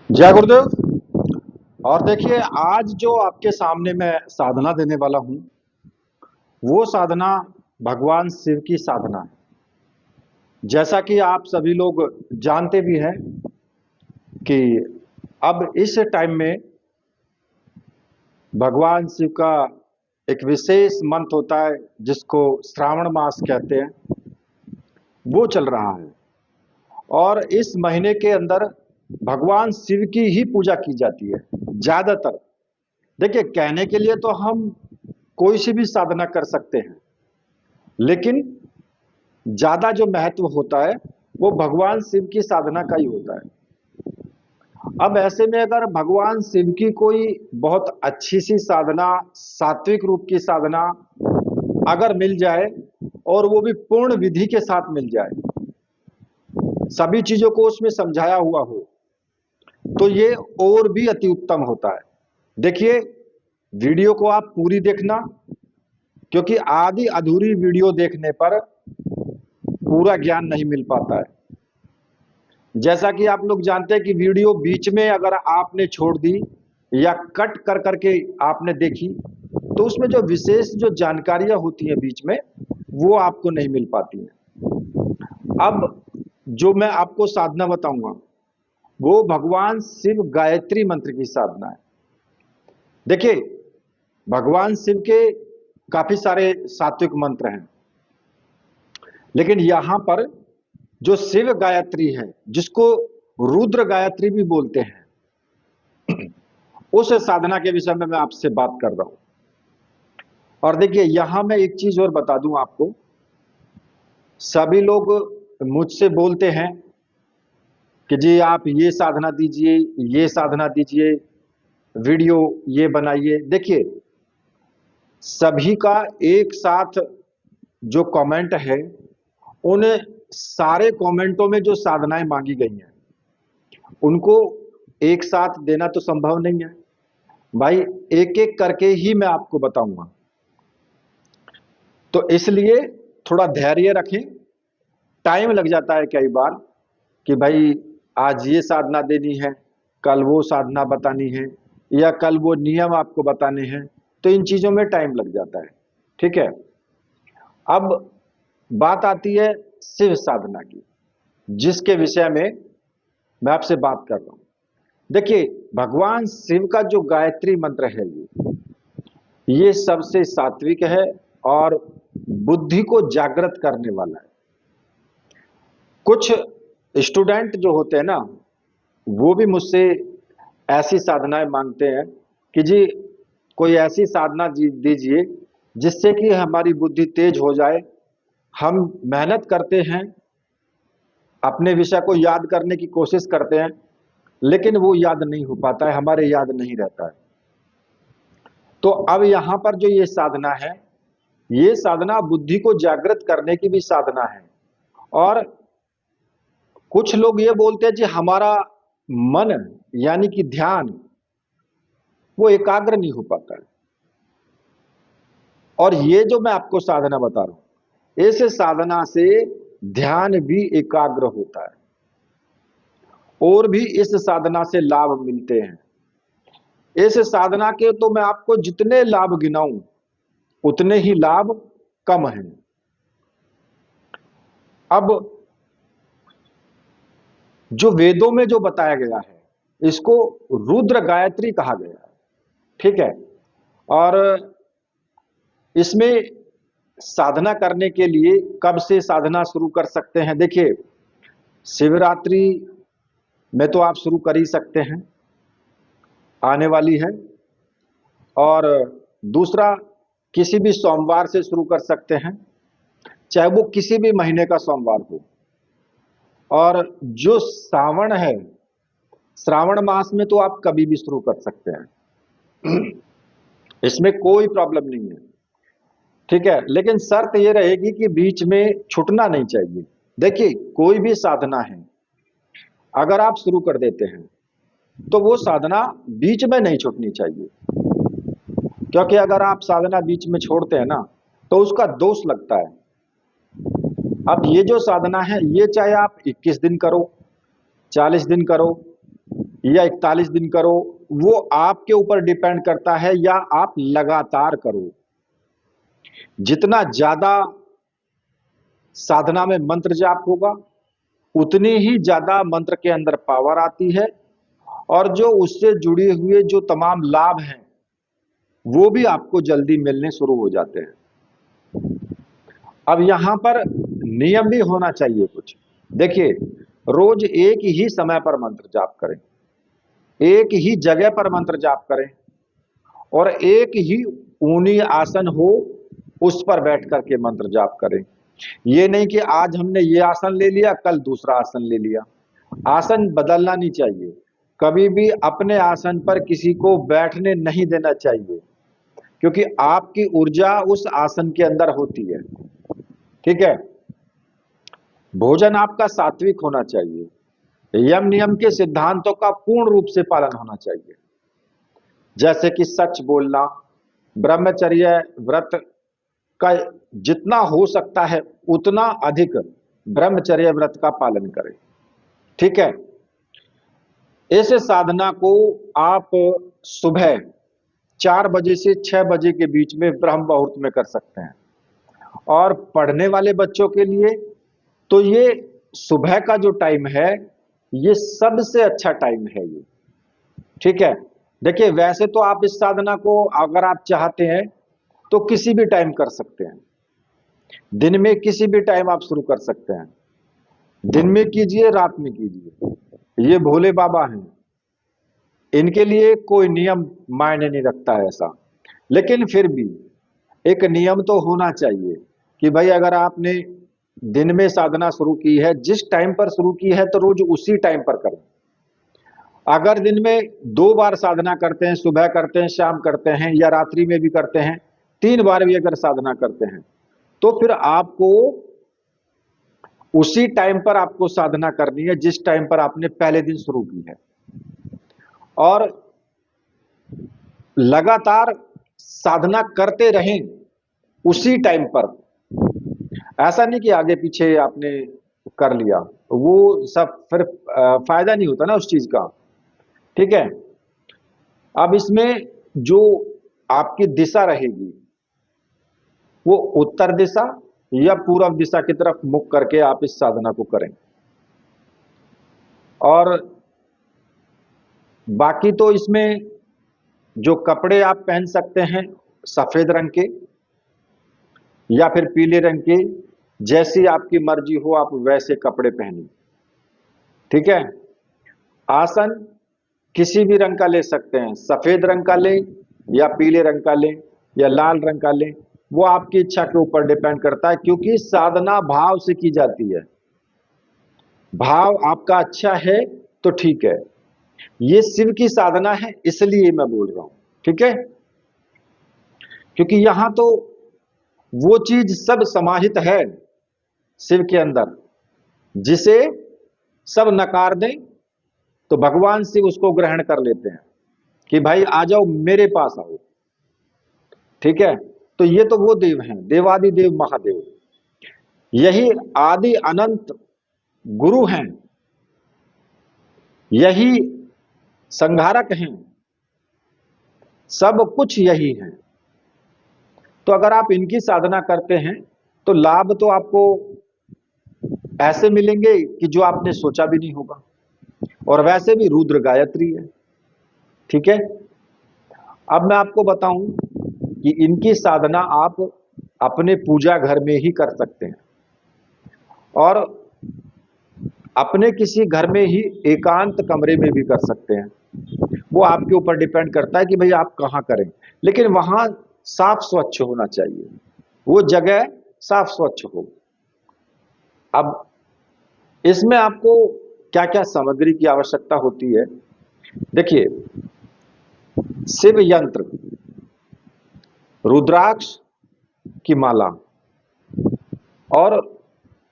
जय गुरुदेव। और देखिए, आज जो आपके सामने मैं साधना देने वाला हूं, वो साधना भगवान शिव की साधना है। जैसा कि आप सभी लोग जानते भी हैं कि अब इस टाइम में भगवान शिव का एक विशेष मंत्र होता है, जिसको श्रावण मास कहते हैं, वो चल रहा है। और इस महीने के अंदर भगवान शिव की ही पूजा की जाती है ज्यादातर। देखिए, कहने के लिए तो हम कोई सी भी साधना कर सकते हैं, लेकिन ज्यादा जो महत्व होता है वो भगवान शिव की साधना का ही होता है। अब ऐसे में अगर भगवान शिव की कोई बहुत अच्छी सी साधना, सात्विक रूप की साधना अगर मिल जाए, और वो भी पूर्ण विधि के साथ मिल जाए, सभी चीजों को उसमें समझाया हुआ हो, तो ये और भी अति उत्तम होता है। देखिए, वीडियो को आप पूरी देखना, क्योंकि आधी अधूरी वीडियो देखने पर पूरा ज्ञान नहीं मिल पाता है। जैसा कि आप लोग जानते हैं कि वीडियो बीच में अगर आपने छोड़ दी या कट कर करके आपने देखी, तो उसमें जो विशेष जो जानकारियां होती हैं बीच में, वो आपको नहीं मिल पाती हैं। अब जो मैं आपको साधना बताऊंगा, वो भगवान शिव गायत्री मंत्र की साधना है। देखिए, भगवान शिव के काफी सारे सात्विक मंत्र हैं, लेकिन यहां पर जो शिव गायत्री है, जिसको रुद्र गायत्री भी बोलते हैं, उस साधना के विषय में मैं आपसे बात कर रहा हूं। और देखिए, यहां मैं एक चीज और बता दूं आपको। सभी लोग मुझसे बोलते हैं कि जी आप ये साधना दीजिए, ये साधना दीजिए, वीडियो ये बनाइए। देखिए, सभी का एक साथ जो कमेंट है, उन सारे कमेंटों में जो साधनाएं मांगी गई हैं, उनको एक साथ देना तो संभव नहीं है भाई। एक एक करके ही मैं आपको बताऊंगा। तो इसलिए थोड़ा धैर्य रखें। टाइम लग जाता है कई बार कि भाई आज ये साधना देनी है, कल वो साधना बतानी है, या कल वो नियम आपको बताने हैं, तो इन चीजों में टाइम लग जाता है। ठीक है। अब बात आती है शिव साधना की, जिसके विषय में मैं आपसे बात कर रहा हूं। देखिए, भगवान शिव का जो गायत्री मंत्र है, ये सबसे सात्विक है और बुद्धि को जागृत करने वाला है। कुछ स्टूडेंट जो होते हैं ना, वो भी मुझसे ऐसी साधनाएं मांगते हैं कि जी कोई ऐसी साधना दीजिए जिससे कि हमारी बुद्धि तेज हो जाए। हम मेहनत करते हैं, अपने विषय को याद करने की कोशिश करते हैं, लेकिन वो याद नहीं हो पाता है, हमारे याद नहीं रहता है। तो अब यहां पर जो ये साधना है, ये साधना बुद्धि को जागृत करने की भी साधना है। और कुछ लोग ये बोलते हैं जी हमारा मन, यानी कि ध्यान, वो एकाग्र नहीं हो पाता है। और ये जो मैं आपको साधना बता रहा हूं, इस साधना से ध्यान भी एकाग्र होता है, और भी इस साधना से लाभ मिलते हैं। इस साधना के तो मैं आपको जितने लाभ गिनाऊं, उतने ही लाभ कम हैं। अब जो वेदों में जो बताया गया है, इसको रुद्र गायत्री कहा गया है। ठीक है। और इसमें साधना करने के लिए कब से साधना शुरू कर सकते हैं? देखिए, शिवरात्रि में तो आप शुरू कर ही सकते हैं, आने वाली है। और दूसरा, किसी भी सोमवार से शुरू कर सकते हैं, चाहे वो किसी भी महीने का सोमवार हो। और जो श्रावण है, श्रावण मास में तो आप कभी भी शुरू कर सकते हैं, इसमें कोई प्रॉब्लम नहीं है। ठीक है। लेकिन शर्त यह रहेगी कि बीच में छूटना नहीं चाहिए। देखिए, कोई भी साधना है, अगर आप शुरू कर देते हैं तो वो साधना बीच में नहीं छूटनी चाहिए, क्योंकि अगर आप साधना बीच में छोड़ते हैं ना, तो उसका दोष लगता है। अब ये जो साधना है, ये चाहे आप 21 दिन करो, 40 दिन करो, या 41 दिन करो, वो आपके ऊपर डिपेंड करता है, या आप लगातार करो। जितना ज्यादा साधना में मंत्र जाप होगा, उतनी ही ज्यादा मंत्र के अंदर पावर आती है, और जो उससे जुड़े हुए जो तमाम लाभ हैं वो भी आपको जल्दी मिलने शुरू हो जाते हैं। अब यहां पर नियम भी होना चाहिए कुछ। देखिए, रोज एक ही समय पर मंत्र जाप करें, एक ही जगह पर मंत्र जाप करें, और एक ही ऊनी आसन हो उस पर बैठ करके मंत्र जाप करें। ये नहीं कि आज हमने ये आसन ले लिया, कल दूसरा आसन ले लिया। आसन बदलना नहीं चाहिए। कभी भी अपने आसन पर किसी को बैठने नहीं देना चाहिए, क्योंकि आपकी ऊर्जा उस आसन के अंदर होती है। ठीक है। भोजन आपका सात्विक होना चाहिए। यम नियम के सिद्धांतों का पूर्ण रूप से पालन होना चाहिए, जैसे कि सच बोलना, ब्रह्मचर्य व्रत का जितना हो सकता है उतना अधिक ब्रह्मचर्य व्रत का पालन करें। ठीक है। इस साधना को आप सुबह 4 बजे से 6 बजे के बीच में ब्रह्म मुहूर्त में कर सकते हैं, और पढ़ने वाले बच्चों के लिए तो ये सुबह का जो टाइम है ये सबसे अच्छा टाइम है ये। ठीक है। देखिए, वैसे तो आप इस साधना को अगर आप चाहते हैं तो किसी भी टाइम कर सकते हैं, दिन में किसी भी टाइम आप शुरू कर सकते हैं। दिन में कीजिए, रात में कीजिए, ये भोले बाबा हैं, इनके लिए कोई नियम मायने नहीं रखता है ऐसा। लेकिन फिर भी एक नियम तो होना चाहिए कि भाई अगर आपने दिन में साधना शुरू की है, जिस टाइम पर शुरू की है तो रोज उसी टाइम पर करें। अगर दिन में 2 बार साधना करते हैं, सुबह करते हैं, शाम करते हैं, या रात्रि में भी करते हैं, 3 बार भी अगर साधना करते हैं, तो फिर आपको उसी टाइम पर आपको साधना करनी है जिस टाइम पर आपने पहले दिन शुरू की है, और लगातार साधना करते रहें उसी टाइम पर। ऐसा नहीं कि आगे पीछे आपने कर लिया, वो सब फिर फायदा नहीं होता ना उस चीज का। ठीक है। अब इसमें जो आपकी दिशा रहेगी वो उत्तर दिशा या पूर्व दिशा की तरफ मुख करके आप इस साधना को करें। और बाकी तो इसमें जो कपड़े आप पहन सकते हैं, सफेद रंग के या फिर पीले रंग के, जैसी आपकी मर्जी हो आप वैसे कपड़े पहनिए। ठीक है। आसन किसी भी रंग का ले सकते हैं, सफेद रंग का लें या पीले रंग का लें या लाल रंग का लें, वो आपकी इच्छा के ऊपर डिपेंड करता है, क्योंकि साधना भाव से की जाती है। भाव आपका अच्छा है तो ठीक है। ये शिव की साधना है इसलिए मैं बोल रहा हूं। ठीक है। क्योंकि यहां तो वो चीज सब समाहित है शिव के अंदर, जिसे सब नकार दें तो भगवान शिव उसको ग्रहण कर लेते हैं कि भाई आ जाओ मेरे पास आओ। ठीक है। तो ये तो वो देव हैं, देवादि देव महादेव, यही आदि अनंत गुरु हैं, यही संहारक हैं, सब कुछ यही है। तो अगर आप इनकी साधना करते हैं तो लाभ तो आपको ऐसे मिलेंगे कि जो आपने सोचा भी नहीं होगा, और वैसे भी रुद्र गायत्री है। ठीक है। अब मैं आपको बताऊं कि इनकी साधना आप अपने पूजा घर में ही कर सकते हैं, और अपने किसी घर में ही एकांत कमरे में भी कर सकते हैं। वो आपके ऊपर डिपेंड करता है कि भाई आप कहां करें, लेकिन वहां साफ स्वच्छ होना चाहिए, वो जगह साफ स्वच्छ हो। अब इसमें आपको क्या क्या सामग्री की आवश्यकता होती है। देखिए, शिव यंत्र, रुद्राक्ष की माला, और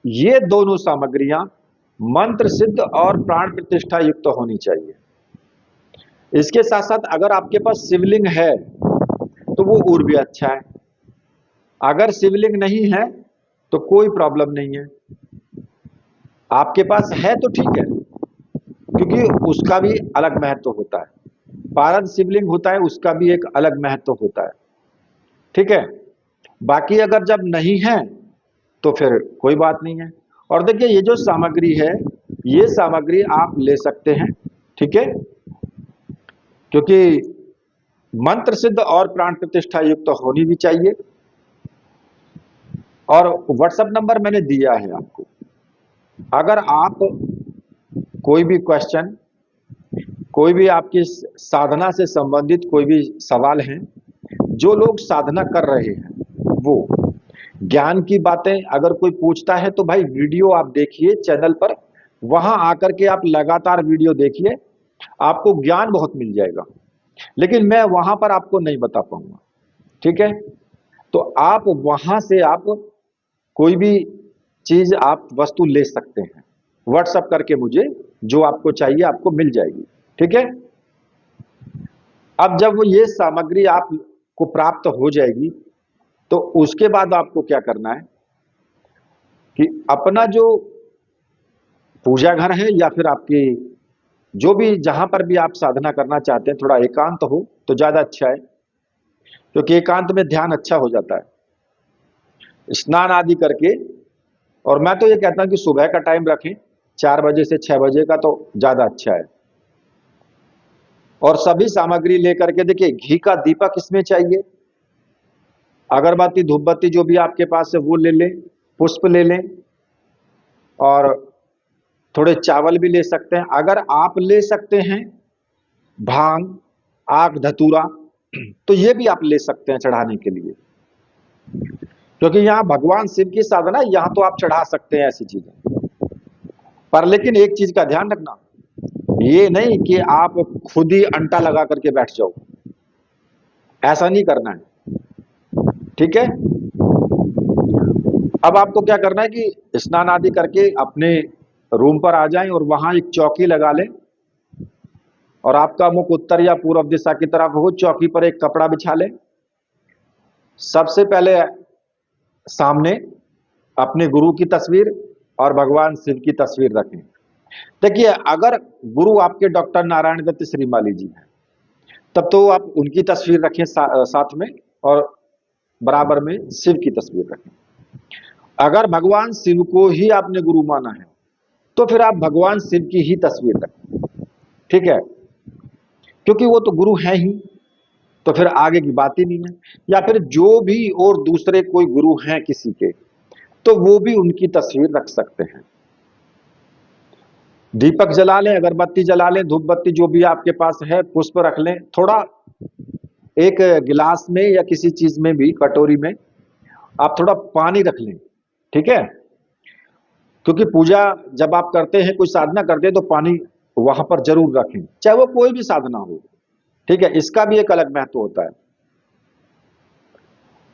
ये दोनों सामग्रियां मंत्र सिद्ध और प्राण प्रतिष्ठा युक्त होनी चाहिए। इसके साथ साथ अगर आपके पास शिवलिंग है तो वो और भी अच्छा है। अगर शिवलिंग नहीं है तो कोई प्रॉब्लम नहीं है, आपके पास है तो ठीक है। क्योंकि उसका भी अलग महत्व होता है। पारद शिवलिंग होता है, उसका भी एक अलग महत्व होता है। ठीक है, बाकी अगर जब नहीं है तो फिर कोई बात नहीं है। और देखिए ये जो सामग्री है, ये सामग्री आप ले सकते हैं। ठीक है, क्योंकि मंत्र सिद्ध और प्राण प्रतिष्ठा युक्त तो होनी भी चाहिए। और व्हाट्सएप नंबर मैंने दिया है आपको। अगर आप कोई भी क्वेश्चन, कोई भी आपकी साधना से संबंधित कोई भी सवाल हैं, जो लोग साधना कर रहे हैं वो ज्ञान की बातें अगर कोई पूछता है तो भाई वीडियो आप देखिए चैनल पर, वहां आकर के आप लगातार वीडियो देखिए, आपको ज्ञान बहुत मिल जाएगा। लेकिन मैं वहां पर आपको नहीं बता पाऊंगा। ठीक है, तो आप वहां से आप कोई भी चीज आप वस्तु ले सकते हैं, व्हाट्सएप करके मुझे जो आपको चाहिए आपको मिल जाएगी। ठीक है, अब जब वो ये सामग्री आपको प्राप्त हो जाएगी तो उसके बाद आपको क्या करना है कि अपना जो पूजा घर है या फिर आपकी जो भी जहां पर भी आप साधना करना चाहते हैं, थोड़ा एकांत हो तो ज्यादा अच्छा है, क्योंकि एकांत में ध्यान अच्छा हो जाता है। स्नान आदि करके, और मैं तो ये कहता हूं कि सुबह का टाइम रखें, 4 बजे से 6 बजे का तो ज्यादा अच्छा है। और सभी सामग्री लेकर के, देखिए घी का दीपक इसमें चाहिए, अगरबत्ती धूपबत्ती जो भी आपके पास है वो ले लें, पुष्प ले लें, और थोड़े चावल भी ले सकते हैं। अगर आप ले सकते हैं भांग, आक धतूरा, तो ये भी आप ले सकते हैं चढ़ाने के लिए, क्योंकि यहां भगवान शिव की साधना, यहां तो आप चढ़ा सकते हैं ऐसी चीजें। पर लेकिन एक चीज का ध्यान रखना, ये नहीं कि आप खुद ही अंटा लगा करके बैठ जाओ, ऐसा नहीं करना है। ठीक है, अब आपको क्या करना है कि स्नान आदि करके अपने रूम पर आ जाएं और वहां एक चौकी लगा लें, और आपका मुख उत्तर या पूर्व दिशा की तरफ हो, चौकी पर एक कपड़ा बिछा लें। सबसे पहले सामने अपने गुरु की तस्वीर और भगवान शिव की तस्वीर रखें। देखिए अगर गुरु आपके डॉक्टर नारायण दत्त श्रीमाली जी हैं, तब तो आप उनकी तस्वीर रखें साथ में, और बराबर में शिव की तस्वीर रखें। अगर भगवान शिव को ही आपने गुरु माना है तो फिर आप भगवान शिव की ही तस्वीर रखें। ठीक है, क्योंकि वो तो गुरु है ही, तो फिर आगे की बात ही नहीं है। या फिर जो भी और दूसरे कोई गुरु हैं किसी के, तो वो भी उनकी तस्वीर रख सकते हैं। दीपक जला लें, अगरबत्ती जला लें, धूप बत्ती जो भी आपके पास है, पुष्प रख लें। थोड़ा एक गिलास में या किसी चीज में भी, कटोरी में आप थोड़ा पानी रख लें। ठीक है, क्योंकि पूजा जब आप करते हैं, कोई साधना करते हैं, तो पानी वहां पर जरूर रखें, चाहे वो कोई भी साधना हो। ठीक है, इसका भी एक अलग महत्व होता है।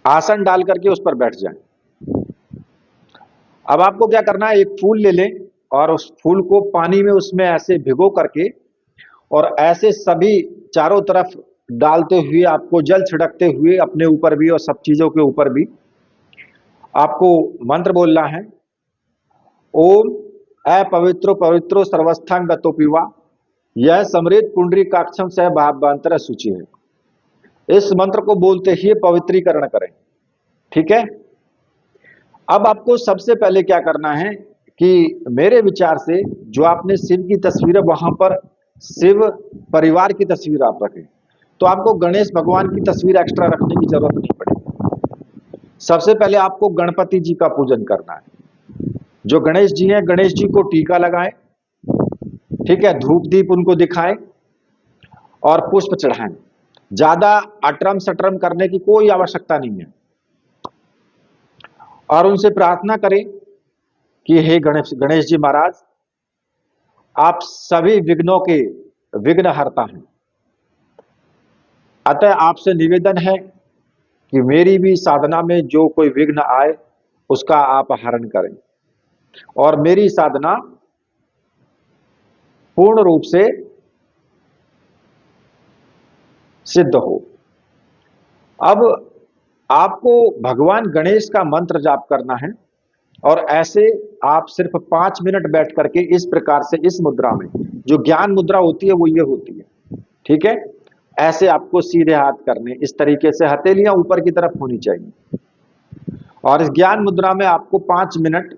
आसन डाल करके उस पर बैठ जाएं। अब आपको क्या करना है, एक फूल ले लें और उस फूल को पानी में उसमें ऐसे भिगो करके, और ऐसे सभी चारों तरफ डालते हुए, आपको जल छिड़कते हुए अपने ऊपर भी और सब चीजों के ऊपर भी आपको मंत्र बोलना है। ओम अपवित्रो पवित्रो सर्वस्थांग गतो पीवा, यह समृद्ध पुंडरी काक्षम सह भावांतर सूची है। इस मंत्र को बोलते ही पवित्रीकरण करें। ठीक है, अब आपको सबसे पहले क्या करना है कि मेरे विचार से जो आपने शिव की तस्वीर है, वहां पर शिव परिवार की तस्वीर आप रखें, तो आपको गणेश भगवान की तस्वीर एक्स्ट्रा रखने की जरूरत नहीं पड़ेगी। सबसे पहले आपको गणपति जी का पूजन करना है। जो गणेश जी हैं, गणेश जी को टीका लगाएं। ठीक है, धूप दीप उनको दिखाएं और पुष्प चढ़ाएं। ज्यादा अटरम सटरम करने की कोई आवश्यकता नहीं है, और उनसे प्रार्थना करें कि हे गणेश जी महाराज, आप सभी विघ्नों के विघ्नहर्ता हैं, अतः आपसे निवेदन है कि मेरी भी साधना में जो कोई विघ्न आए उसका आप हरण करें, और मेरी साधना पूर्ण रूप से सिद्ध हो। अब आपको भगवान गणेश का मंत्र जाप करना है, और ऐसे आप सिर्फ 5 मिनट बैठ करके इस प्रकार से, इस मुद्रा में जो ज्ञान मुद्रा होती है वो ये होती है। ठीक है, ऐसे आपको सीधे हाथ करने, इस तरीके से हथेलियां ऊपर की तरफ होनी चाहिए। और इस ज्ञान मुद्रा में आपको 5 मिनट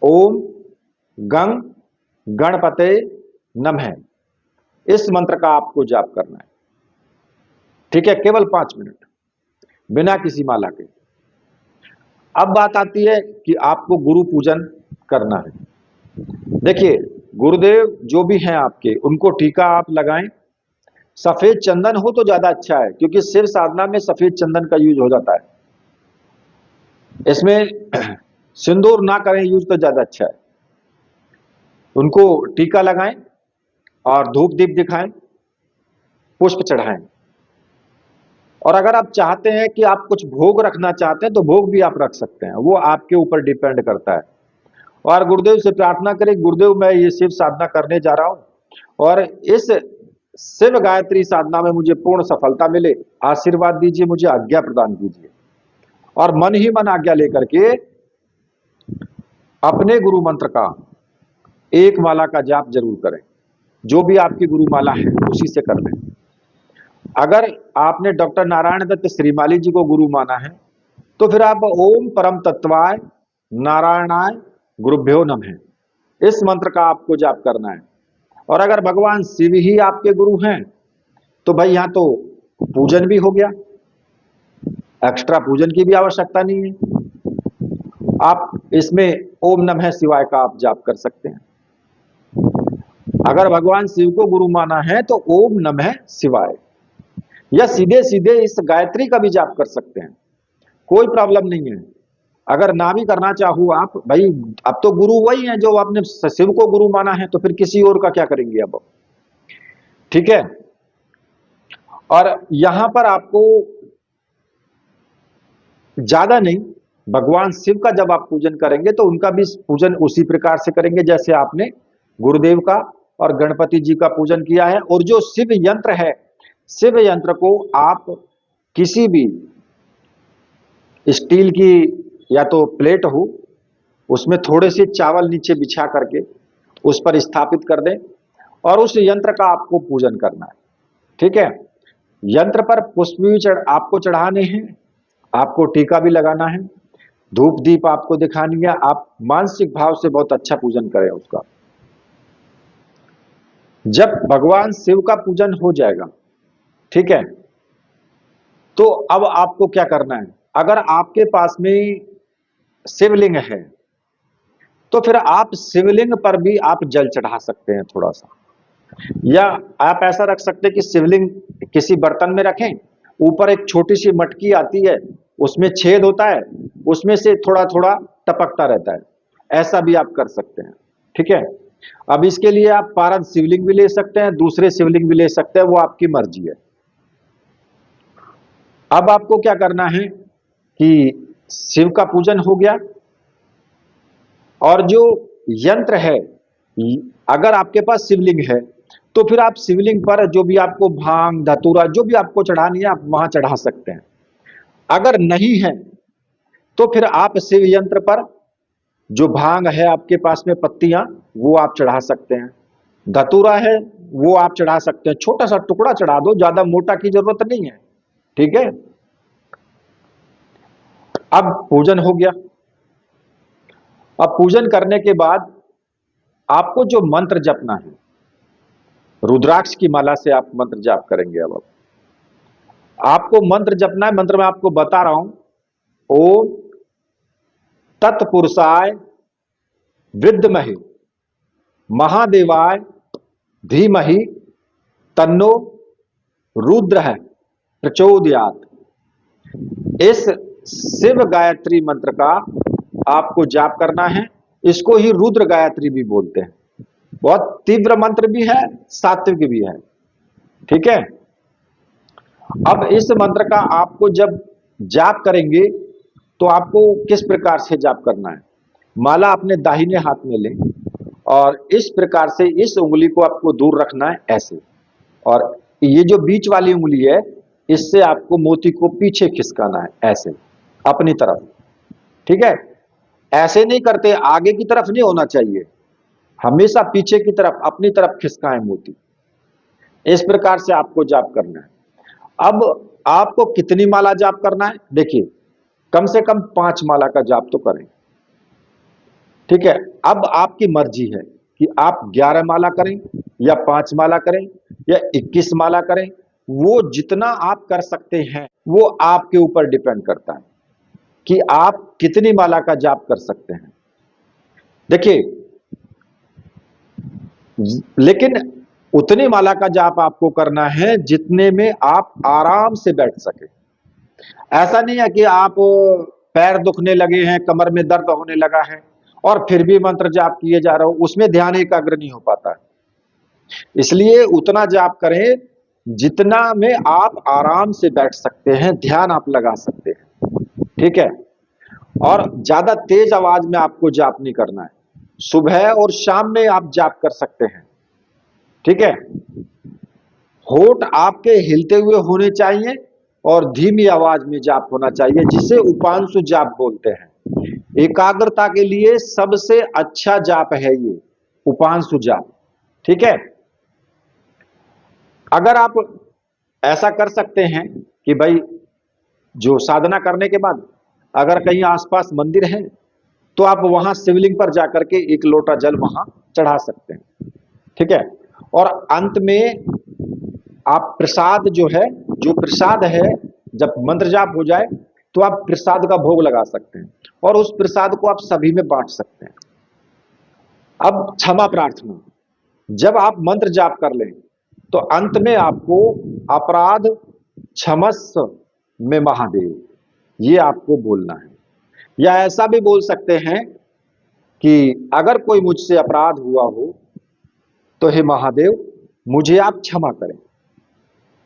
ओम गंग गणपते नमः इस मंत्र का आपको जाप करना है। ठीक है, केवल 5 मिनट, बिना किसी माला के। अब बात आती है कि आपको गुरु पूजन करना है। देखिए, गुरुदेव जो भी हैं आपके, उनको टीका आप लगाएं। सफेद चंदन हो तो ज्यादा अच्छा है, क्योंकि शिव साधना में सफेद चंदन का यूज हो जाता है। इसमें सिंदूर ना करें यूज तो ज्यादा अच्छा है। उनको टीका लगाएं और धूप दीप दिखाएं, पुष्प चढ़ाएं। और अगर आप चाहते हैं कि आप कुछ भोग रखना चाहते हैं तो भोग भी आप रख सकते हैं, वो आपके ऊपर डिपेंड करता है। और गुरुदेव से प्रार्थना करें, गुरुदेव मैं ये शिव साधना करने जा रहा हूं और इस शिव गायत्री साधना में मुझे पूर्ण सफलता मिले, आशीर्वाद दीजिए, मुझे आज्ञा प्रदान कीजिए। और मन ही मन आज्ञा लेकर के अपने गुरु मंत्र का एक माला का जाप जरूर करें। जो भी आपकी गुरु माला है उसी से कर लें। अगर आपने डॉक्टर नारायण दत्त श्रीमाली जी को गुरु माना है तो फिर आप ओम परम तत्वाय नारायणाय गुरुभ्यो नमः इस मंत्र का आपको जाप करना है। और अगर भगवान शिव ही आपके गुरु हैं तो भाई यहां तो पूजन भी हो गया, एक्स्ट्रा पूजन की भी आवश्यकता नहीं है। आप इसमें ओम नमः शिवाय का आप जाप कर सकते हैं। अगर भगवान शिव को गुरु माना है तो ओम नमः शिवाय, या सीधे सीधे इस गायत्री का भी जाप कर सकते हैं, कोई प्रॉब्लम नहीं है। अगर ना भी करना चाहो आप, भाई अब तो गुरु वही है जो आपने शिव को गुरु माना है, तो फिर किसी और का क्या करेंगे अब। ठीक है, और यहां पर आपको ज्यादा नहीं, भगवान शिव का जब आप पूजन करेंगे तो उनका भी पूजन उसी प्रकार से करेंगे जैसे आपने गुरुदेव का और गणपति जी का पूजन किया है। और जो शिव यंत्र है, शिव यंत्र को आप किसी भी स्टील की या तो प्लेट हो, उसमें थोड़े से चावल नीचे बिछा करके उस पर स्थापित कर दें और उस यंत्र का आपको पूजन करना है। ठीक है, यंत्र पर पुष्प भी आपको चढ़ाने हैं, आपको टीका भी लगाना है, धूप दीप आपको दिखानी है। आप मानसिक भाव से बहुत अच्छा पूजन करें उसका। जब भगवान शिव का पूजन हो जाएगा, ठीक है, तो अब आपको क्या करना है। अगर आपके पास में शिवलिंग है तो फिर आप शिवलिंग पर भी आप जल चढ़ा सकते हैं थोड़ा सा, या आप ऐसा रख सकते हैं कि शिवलिंग किसी बर्तन में रखें, ऊपर एक छोटी सी मटकी आती है, उसमें छेद होता है, उसमें से थोड़ा थोड़ा टपकता रहता है, ऐसा भी आप कर सकते हैं। ठीक है, अब इसके लिए आप पारद शिवलिंग भी ले सकते हैं, दूसरे शिवलिंग भी ले सकते हैं, वो आपकी मर्जी है। अब आपको क्या करना है कि शिव का पूजन हो गया और जो यंत्र है, अगर आपके पास शिवलिंग है तो फिर आप शिवलिंग पर जो भी आपको भांग धतूरा जो भी आपको चढ़ानी है आप वहां चढ़ा सकते हैं। अगर नहीं है तो फिर आप शिव यंत्र पर जो भांग है आपके पास में पत्तियां, वो आप चढ़ा सकते हैं। धतूरा है वो आप चढ़ा सकते हैं, छोटा सा टुकड़ा चढ़ा दो, ज्यादा मोटा की जरूरत नहीं है। ठीक है, अब पूजन हो गया। अब पूजन करने के बाद आपको जो मंत्र जपना है, रुद्राक्ष की माला से आप मंत्र जाप करेंगे। अब आपको मंत्र जपना है, मंत्र में आपको बता रहा हूं, ओम तत्पुरुषाय विद्महे महादेवाय धीमहि तन्नो रुद्र प्रचोदयात। इस शिव गायत्री मंत्र का आपको जाप करना है। इसको ही रुद्र गायत्री भी बोलते हैं। बहुत तीव्र मंत्र भी है, सात्विक भी है। ठीक है, अब इस मंत्र का आपको जब जाप करेंगे तो आपको किस प्रकार से जाप करना है। माला अपने दाहिने हाथ में लें और इस प्रकार से इस उंगली को आपको दूर रखना है ऐसे, और ये जो बीच वाली उंगली है इससे आपको मोती को पीछे खिसकाना है ऐसे अपनी तरफ। ठीक है, ऐसे नहीं करते, आगे की तरफ नहीं होना चाहिए, हमेशा पीछे की तरफ अपनी तरफ खिसकाएं मोती। इस प्रकार से आपको जाप करना है। अब आपको कितनी माला जाप करना है? देखिए, कम से कम 5 माला का जाप तो करें। ठीक है। अब आपकी मर्जी है कि आप 11 माला करें या 5 माला करें या 21 माला करें। वो जितना आप कर सकते हैं वो आपके ऊपर डिपेंड करता है कि आप कितनी माला का जाप कर सकते हैं। देखिए, लेकिन उतनी माला का जाप आपको करना है जितने में आप आराम से बैठ सके। ऐसा नहीं है कि आप पैर दुखने लगे हैं, कमर में दर्द होने लगा है और फिर भी मंत्र जाप किए जा रहे हो, उसमें ध्यान एकाग्र नहीं हो पाता है। इसलिए उतना जाप करें जितना में आप आराम से बैठ सकते हैं, ध्यान आप लगा सकते हैं। ठीक है। और ज्यादा तेज आवाज में आपको जाप नहीं करना है। सुबह और शाम में आप जाप कर सकते हैं। ठीक है। होठ आपके हिलते हुए होने चाहिए और धीमी आवाज में जाप होना चाहिए, जिसे उपांशु जाप बोलते हैं। एकाग्रता के लिए सबसे अच्छा जाप है ये उपांशु जाप। ठीक है। अगर आप ऐसा कर सकते हैं कि भाई जो साधना करने के बाद अगर कहीं आसपास मंदिर है तो आप वहां शिवलिंग पर जाकर के एक लोटा जल वहां चढ़ा सकते हैं। ठीक है। और अंत में आप प्रसाद जो प्रसाद है, जब मंत्र जाप हो जाए तो आप प्रसाद का भोग लगा सकते हैं और उस प्रसाद को आप सभी में बांट सकते हैं। अब क्षमा प्रार्थना, जब आप मंत्र जाप कर लें तो अंत में आपको अपराध क्षमस्व में महादेव, ये आपको बोलना है। या ऐसा भी बोल सकते हैं कि अगर कोई मुझसे अपराध हुआ हो तो हे महादेव मुझे आप क्षमा करें,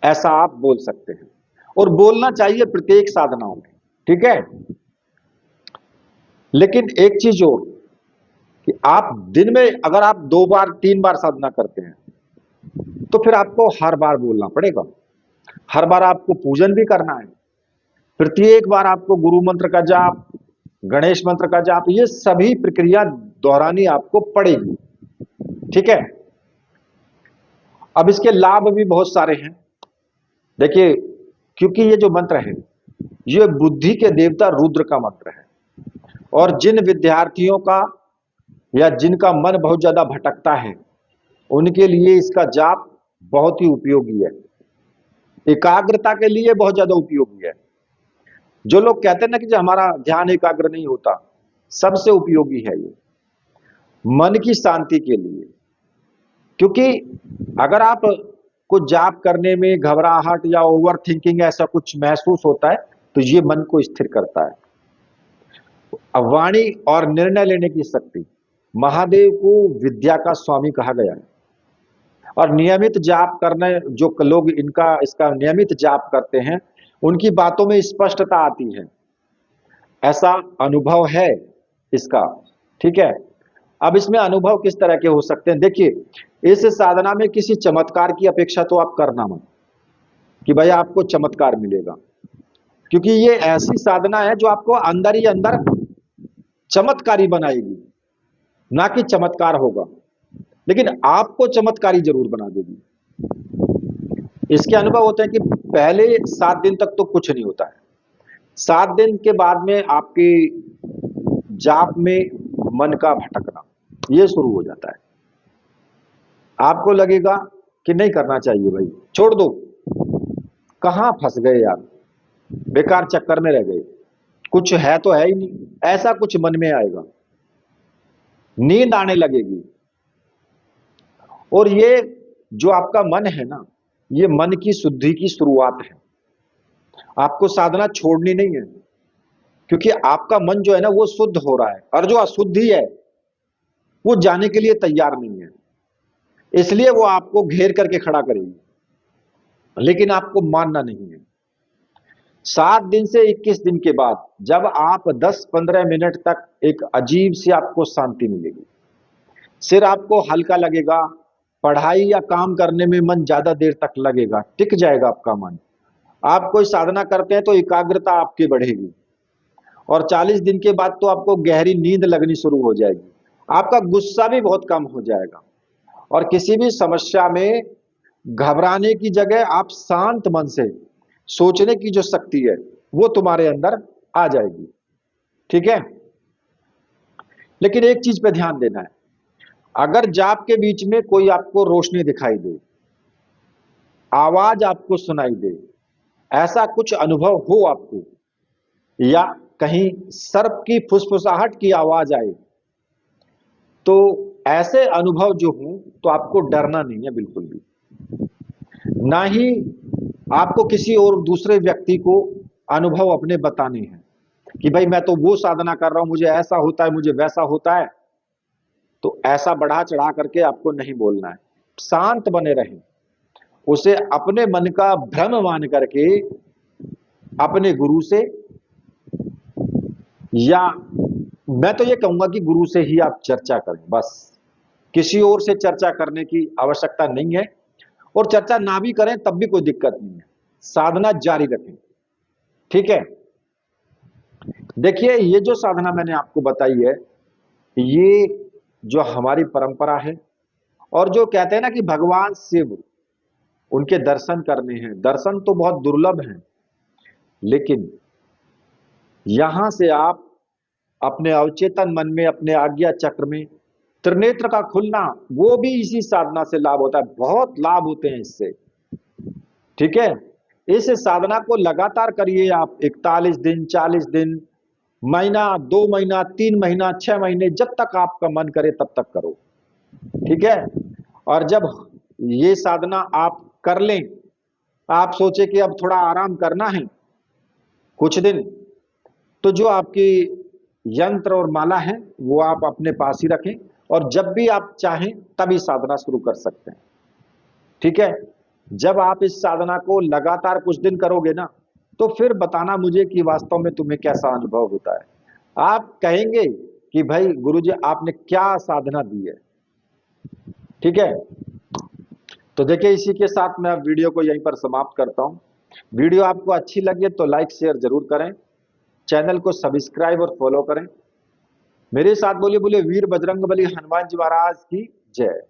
ऐसा आप बोल सकते हैं। और बोलना चाहिए प्रत्येक साधनाओं में। ठीक है। लेकिन एक चीज और कि आप दिन में अगर आप 2 बार 3 बार साधना करते हैं तो फिर आपको हर बार बोलना पड़ेगा। हर बार आपको पूजन भी करना है। प्रत्येक बार आपको गुरु मंत्र का जाप, गणेश मंत्र का जाप, ये सभी प्रक्रिया दोहरानी आपको पड़ेगी। ठीक है। अब इसके लाभ भी बहुत सारे हैं। देखिए, क्योंकि ये जो मंत्र है ये बुद्धि के देवता रुद्र का मंत्र है और जिन विद्यार्थियों का या जिनका मन बहुत ज्यादा भटकता है उनके लिए इसका जाप बहुत ही उपयोगी है। एकाग्रता के लिए बहुत ज्यादा उपयोगी है। जो लोग कहते हैं ना कि जो हमारा ध्यान एकाग्र नहीं होता, सबसे उपयोगी है ये मन की शांति के लिए। क्योंकि अगर आप कुछ जाप करने में घबराहट या ओवर थिंकिंग ऐसा कुछ महसूस होता है तो ये मन को स्थिर करता है। वाणी और निर्णय लेने की शक्ति, महादेव को विद्या का स्वामी कहा गया है। और नियमित जाप करने जो लोग इसका नियमित जाप करते हैं उनकी बातों में स्पष्टता आती है, ऐसा अनुभव है इसका। ठीक है। अब इसमें अनुभव किस तरह के हो सकते हैं? देखिए, इस साधना में किसी चमत्कार की अपेक्षा तो आप करना मत कि भाई आपको चमत्कार मिलेगा, क्योंकि ये ऐसी साधना है जो आपको अंदर ही अंदर चमत्कारी बनाएगी, ना कि चमत्कार होगा, लेकिन आपको चमत्कारी जरूर बना देगी। इसके अनुभव होते हैं कि पहले 7 दिन तक तो कुछ नहीं होता है। 7 दिन के बाद में आपकी जाप में मन का भटकना ये शुरू हो जाता है। आपको लगेगा कि नहीं करना चाहिए, भाई छोड़ दो, कहां फंस गए यार, बेकार चक्कर में रह गए, कुछ है तो है ही नहीं, ऐसा कुछ मन में आएगा। नींद आने लगेगी। और ये जो आपका मन है ना, ये मन की शुद्धि की शुरुआत है। आपको साधना छोड़नी नहीं है, क्योंकि आपका मन जो है ना वो शुद्ध हो रहा है और जो अशुद्धि है वो जाने के लिए तैयार नहीं है, इसलिए वो आपको घेर करके खड़ा करेगी, लेकिन आपको मानना नहीं है। 7 दिन से 21 दिन के बाद जब आप 10-15 मिनट तक एक अजीब सी आपको शांति मिलेगी, सिर आपको हल्का लगेगा, पढ़ाई या काम करने में मन ज्यादा देर तक लगेगा, टिक जाएगा आपका मन। आप कोई साधना करते हैं तो एकाग्रता आपकी बढ़ेगी और 40 दिन के बाद तो आपको गहरी नींद लगनी शुरू हो जाएगी। आपका गुस्सा भी बहुत कम हो जाएगा और किसी भी समस्या में घबराने की जगह आप शांत मन से सोचने की जो शक्ति है वो तुम्हारे अंदर आ जाएगी। ठीक है। लेकिन एक चीज पे ध्यान देना है, अगर जाप के बीच में कोई आपको रोशनी दिखाई दे, आवाज आपको सुनाई दे, ऐसा कुछ अनुभव हो आपको, या कहीं सर्प की फुसफुसाहट की आवाज आए, तो ऐसे अनुभव जो हो तो आपको डरना नहीं है बिल्कुल भी। ना ही आपको किसी और दूसरे व्यक्ति को अनुभव अपने बताने हैं कि भाई मैं तो वो साधना कर रहा हूं, मुझे ऐसा होता है, मुझे वैसा होता है। तो ऐसा बढ़ा चढ़ा करके आपको नहीं बोलना है। शांत बने रहें, उसे अपने मन का भ्रम मान करके अपने गुरु से, या मैं तो ये कहूंगा कि गुरु से ही आप चर्चा करें, बस किसी और से चर्चा करने की आवश्यकता नहीं है। और चर्चा ना भी करें तब भी कोई दिक्कत नहीं है, साधना जारी रखें। ठीक है। देखिए, ये जो साधना मैंने आपको बताई है, ये जो हमारी परंपरा है, और जो कहते हैं ना कि भगवान शिव, उनके दर्शन करने हैं, दर्शन तो बहुत दुर्लभ हैं, लेकिन यहां से आप अपने अवचेतन मन में, अपने आज्ञा चक्र में त्रिनेत्र का खुलना, वो भी इसी साधना से लाभ होता है। बहुत लाभ होते हैं इससे। ठीक है। इस साधना को लगातार करिए आप, 41 दिन, 40 दिन, महीना, 2 महीना, 3 महीना, 6 महीने, जब तक आपका मन करे तब तक करो। ठीक है। और जब ये साधना आप कर लें, आप सोचे कि अब थोड़ा आराम करना है कुछ दिन, तो जो आपकी यंत्र और माला है वो आप अपने पास ही रखें, और जब भी आप चाहें तभी साधना शुरू कर सकते हैं। ठीक है। जब आप इस साधना को लगातार कुछ दिन करोगे ना, तो फिर बताना मुझे कि वास्तव में तुम्हें कैसा अनुभव होता है। आप कहेंगे कि भाई गुरुजी आपने क्या साधना दी है। ठीक है। तो देखिए, इसी के साथ मैं अब वीडियो को यहीं पर समाप्त करता हूं। वीडियो आपको अच्छी लगे तो लाइक शेयर जरूर करें, चैनल को सब्सक्राइब और फॉलो करें। मेरे साथ बोलिए, बोलिए वीर बजरंगबली हनुमान जी महाराज की जय।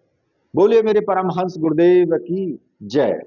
बोलिए मेरे परमहंस गुरुदेव की जय।